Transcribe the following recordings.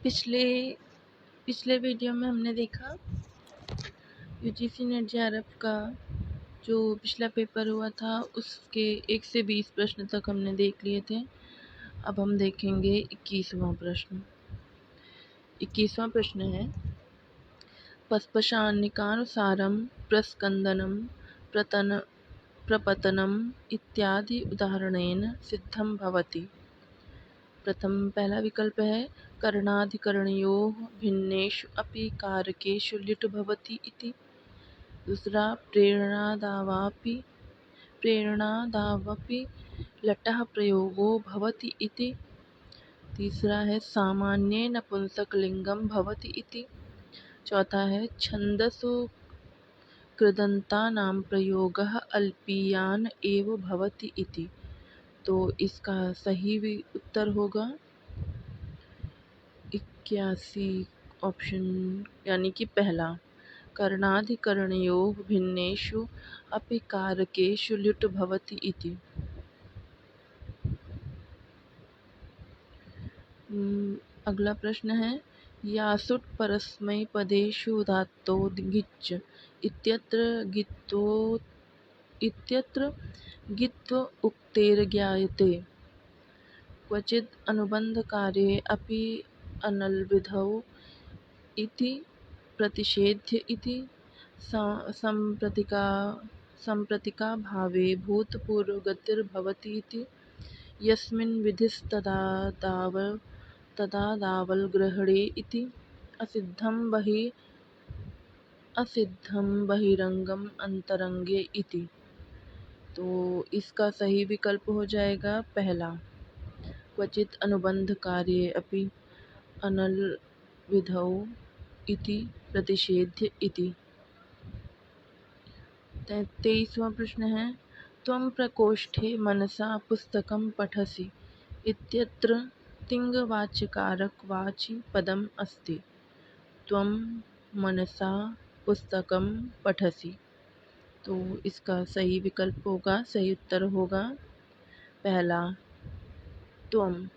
पिछले पिछले वीडियो में हमने देखा यूजीसी नेट जेआरएफ का जो पिछला पेपर हुआ था उसके 1 से 20 प्रश्न तक हमने देख लिए थे। अब हम देखेंगे 21वां प्रश्न। 21वां प्रश्न है पस्पशानिकानुसारं प्रस्कन्दनं प्रपतनम् इत्यादि उदाहरणेन सिद्धं भवति। पहला विकल्प है करणाधिकरणयोः भिन्नेषु अपि कारकेषु लिट् भवति इति। दूसरा प्रेरणादावपि लटः प्रयोगो भवति इति। तीसरा है सामान्ये नपुंसकलिङ्गं भवति इति। चौथा है छन्दसु कृदन्तानां प्रयोगः अल्पीयान् एव भवति इति। तो इसका सही उत्तर होगा 81 ऑप्शन यानी कि पहला करणाधिकरणयोः भिन्नेषु अपि कारकेषु लिट् भवति इति। अगला प्रश्न है यासुट् परस्मैपदेषु उदात्तो ङिच् इत्यत्र ङित्व उक्तेर्ज्ञायते। क्वचिद् अनुबन्धकार्ये अपि अनल्विधौ इति प्रतिषेध्य इति। सम्प्रतिकाभावे भूतपूर्वगतिर्भवति इति। यस्मिन् विधिस्तदादावल्ग्रहणे इति। असिद्धं बहिरंगम अंतरंगे इति। तो इसका सही विकल्प हो जाएगा पहला क्वचित् अनुबंध कार्ये अपि अनल्विधौ इति प्रतिषेध्य इति। 23वां प्रश्न है त्वं प्रकोष्ठे मनसा पुस्तकं पठसि इत्यत्र तिङ्वाच्यकारक वाचि पदम् अस्ति। त्वं मनसा पुस्तकं पठसि। तो इसका सही विकल्प होगा, सही उत्तर होगा पहला त्वं।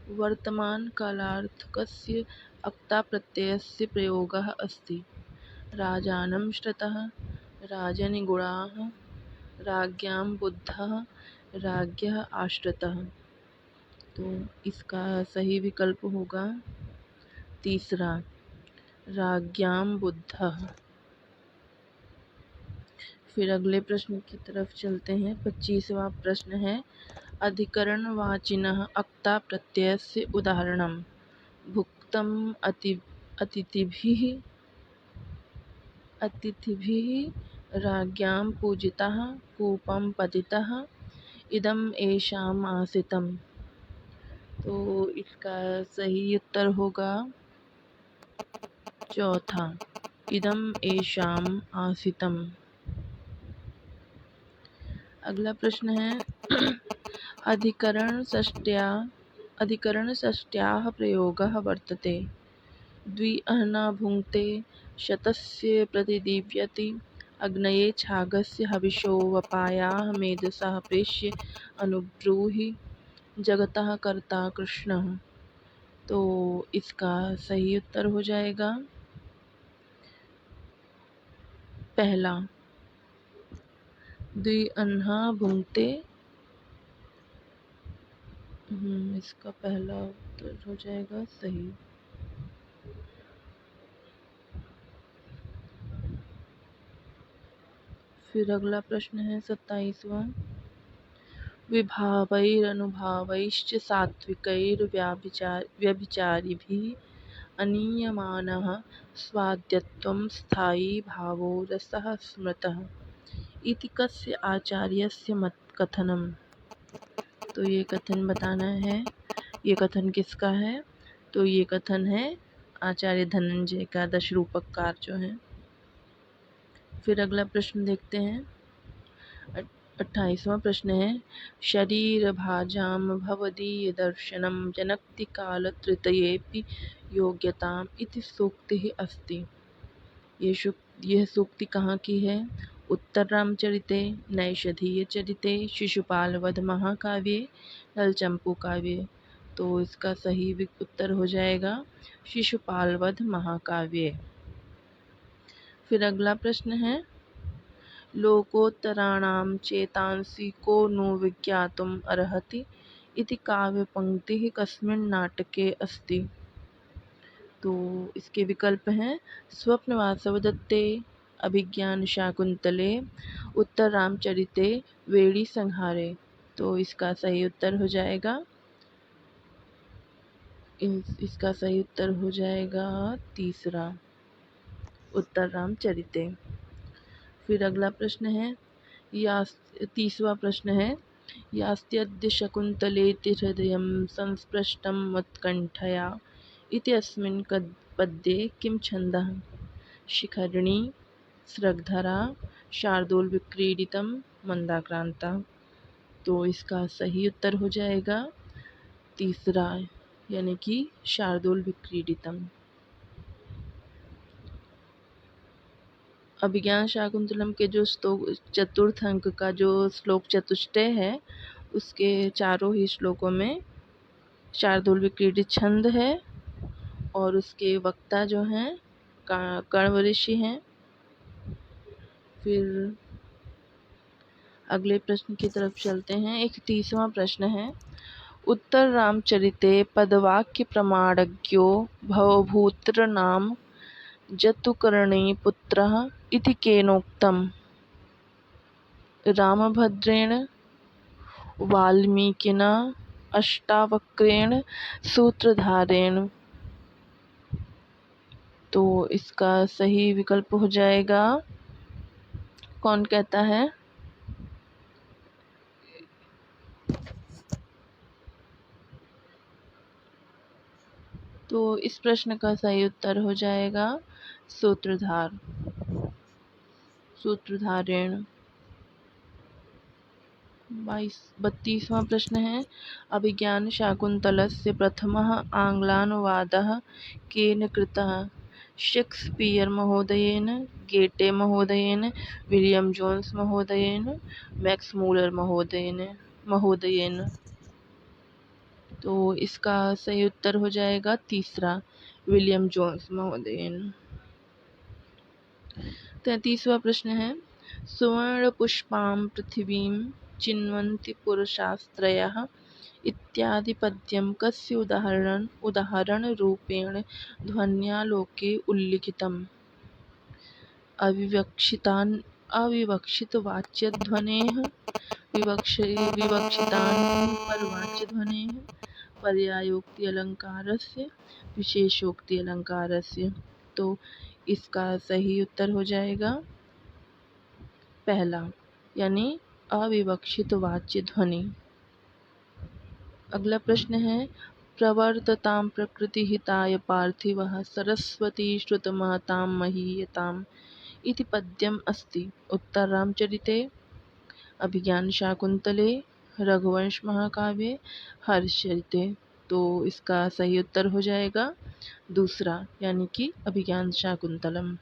वर्तमानकालार्थकस्य अक्ताप्रत्ययस्य प्रयोगः अस्ति। राजानं श्रुतः, राजनिगुणाः, राज्ञां बुद्धः, राज्ञः आश्रितः। तो इसका सही विकल्प होगा तीसरा राज्ञां बुद्धः। फिर अगले प्रश्न की तरफ चलते हैं। 25वां प्रश्न है अधिकरणवाचिनः अक्ता प्रत्ययस्य उदाहरणम्। भुक्तम् अतिथिभिः, राज्ञां पूजितः, कूपं पतितः, इदम् एषाम् आसितम्। तो इसका सही उत्तर होगा चौथा इदम् एषाम् आसितम्। अगला प्रश्न है अधिकरणषष्ट्याः प्रयोगः वर्तते। द्विअह्ना भुङ्क्ते, शतस्य प्रतिदीप्यति, अग्नये छागस्य हविषो वपायाः मेधसः प्रेष्य अनुब्रूहि, जगतः कर्ता कृष्णः। तो इसका सही उत्तर हो जाएगा पहला द्विअह्ना भुङ्क्ते। इसका पहला उत्तर हो जाएगा सही। फिर अगला प्रश्न है 27वां विभावैरनुभावैश्च सात्विकैर्व्यभिचारिभिः अनीयमानः स्वाद्यत्वं स्थायी भावो रसः स्मृतः इति कस्य आचार्यस्य कथनम्। तो ये कथन बताना है। ये कथन किसका है? तो ये कथन है आचार्य धनंजय का, दशरूपकार जो है। फिर अगला प्रश्न देखते हैं। 28वां प्रश्न है शरीरभाजां भवदीय दर्शनं जनक्ति कालत्रयेऽपि योग्यताम् इति सूक्तिः अस्ति। यह सूक्ति कहाँ की है? उत्तररामचरिते, नैषधीयचरिते, शिशुपालवध महाकाव्ये, नलचंपू काव्ये। तो इसका सही उत्तर हो जाएगा शिशुपालवध महाकाव्य। फिर अगला प्रश्न है, लोकोत्तराणां चेतांसि को नु विज्ञातुम् अर्हति इति काव्यपंक्तिः कस्मिन् नाटके अस्ति। तो इसके विकल्प हैं स्वप्नवासवदत्ते, अभिज्ञानशाकुन्तले, उत्तररामचरिते, वेणी संहारे। तो इसका सही उत्तर हो जाएगा इसका सही उत्तर हो जाएगा तीसरा, उत्तररामचरिते। फिर अगला प्रश्न है, तीसवा प्रश्न है, यास्त्यद्य शकुन्तलेति हृदयं संस्पृष्टं मत्कण्ठया इति अस्मिन् पद्ये किं छन्दः? शिखरिणी, स्रग्धरा, शार्दूलविक्रीडितं, मंदाक्रांता। तो इसका सही उत्तर हो जाएगा तीसरा, यानी कि शार्दूलविक्रीडितम। अभिज्ञान शाकुंतलम के जो चतुर्थ अंक का जो श्लोक चतुष्टय है, उसके चारों ही श्लोकों में शार्दूलविक्रीडित छंद है और उसके वक्ता जो हैं कण्व ऋषि हैं। फिर अगले प्रश्न की तरफ चलते हैं। 31वां प्रश्न है, उत्तररामचरिते पदवाक्य प्रमाणज्ञो भवभूत्र नाम जतुकर्णी पुत्रः इति केनोक्तम्? रामभद्रेण, वाल्मीकिना, अष्टावक्रेण, सूत्रधारेण। तो इसका सही विकल्प हो जाएगा, कौन कहता है? तो इस प्रश्न का सही उत्तर हो जाएगा सूत्रधारेण। 32वां प्रश्न है, अभिज्ञान शाकुन्तलस्य प्रथमः आङ्ग्लानुवादः केन कृतः? शेक्स्पियर महोदयेन, गेटे महोदयेन, विलियम जोन्स महोदयेन, मैक्स मूलर महोदयेन। तो इसका सही उत्तर हो जाएगा तीसरा, विलियम जोन्स महोदयेन। 33वां प्रश्न है, सुवर्णपुष्पां पृथिवीं चिन्वन्ति पुरुषास्त्रयः इत्यादि पद्यं कस्य उदाहरणरूपेण ध्वन्यालोके उल्लिखितम्? अविवक्षितवाच्यध्वनेः, विवक्षितानुपरवाच्यध्वनेः, पर्यायोक्ति अलंकारस्य, विशेषोक्ति अलंकारस्य। तो इसका सही उत्तर हो जाएगा पहला, यानी अविवक्षित वाच्य ध्वनि। अगला प्रश्न है, प्रवर्ततां प्रकृतिहिताय पार्थिवः सरस्वती श्रुतमहतां महीयताम् इति पद्यम् अस्ति उत्तररामचरिते, अभिज्ञानशाकुन्तले, रघुवंश महाकाव्ये, हर्षचरिते। तो इसका सही उत्तर हो जाएगा दूसरा, यानी कि अभिज्ञान शाकुंतलम।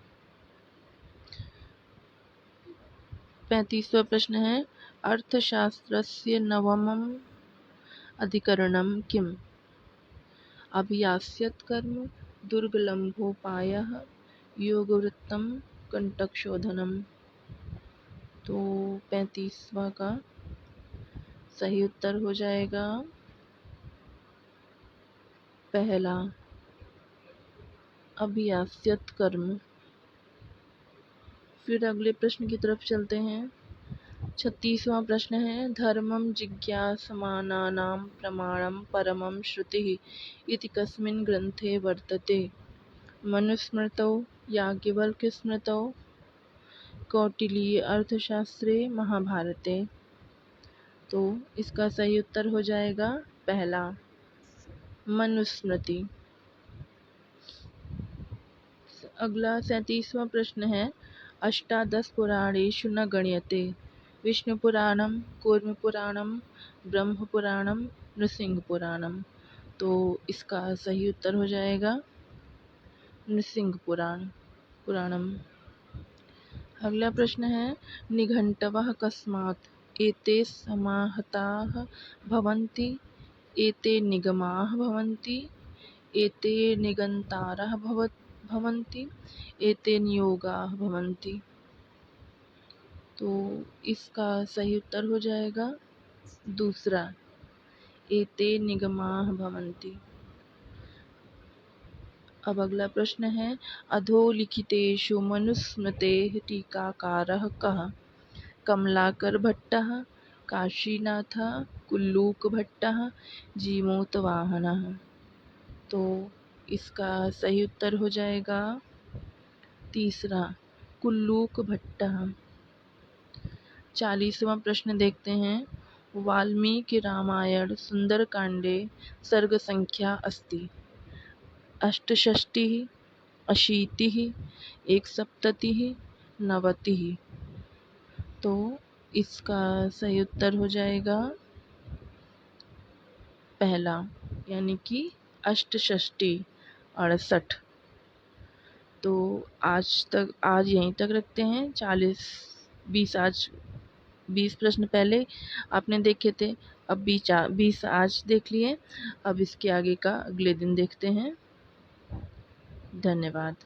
35वां प्रश्न है, अर्थशास्त्रस्य नवमम् अधिकरणं किम्? अभियास्यत्कर्म, दुर्गलम्भोपायः, योगवृत्तं, कंटकशोधनम्। तो 35वां का सही उत्तर हो जाएगा पहला, अभियास्यत्कर्म। फिर अगले प्रश्न की तरफ चलते हैं। 36वां प्रश्न है, धर्मं जिज्ञासमानानां प्रमाणं परमं श्रुतिः इति कस्मिन् ग्रन्थे वर्तते? मनुस्मृतौ, याज्ञवल्क्यस्मृतौ, कौटिल्य अर्थशास्त्रे, महाभारते। तो इसका सही उत्तर हो जाएगा पहला, मनुस्मृति। अगला 37वां प्रश्न है, अष्टादश पुराणेषु न गण्यते? विष्णुपुराणं, कूर्मपुराणं, ब्रह्मपुराणं, नृसिंहपुराणं। तो इसका सही उत्तर हो जाएगा नृसिंहपुराणम। अगला प्रश्न है निघण्टवः कस्मात् एते समाहताः भवन्ति, एते निगमाः भवन्ति, एते निगन्तारः भवन्ति, एते नियोगाः भवन्ति। तो इसका सही उत्तर हो जाएगा दूसरा, एते निगमाः भवन्ति। अब अगला प्रश्न है अधोलिखितेषु मनुस्मृतेः टीकाकारः कः? कमलाकरभट्टः, काशीनाथः, कुल्लूकभट्टः, जीमूतवाहनः। तो इसका सही उत्तर हो जाएगा तीसरा, कुल्लूकभट्टः। 40वां प्रश्न देखते हैं वाल्मीकि रामायण सुंदरकांडे सर्गसंख्या अस्ति 68, 80, 170, 90। तो इसका सही उत्तर हो जाएगा पहला, यानी कि 68, 68। तो आज यहीं तक रखते हैं। 20 प्रश्न पहले आपने देखे थे, अब 20 आज देख लिए। अब इसके आगे का अगले दिन देखते हैं। धन्यवाद।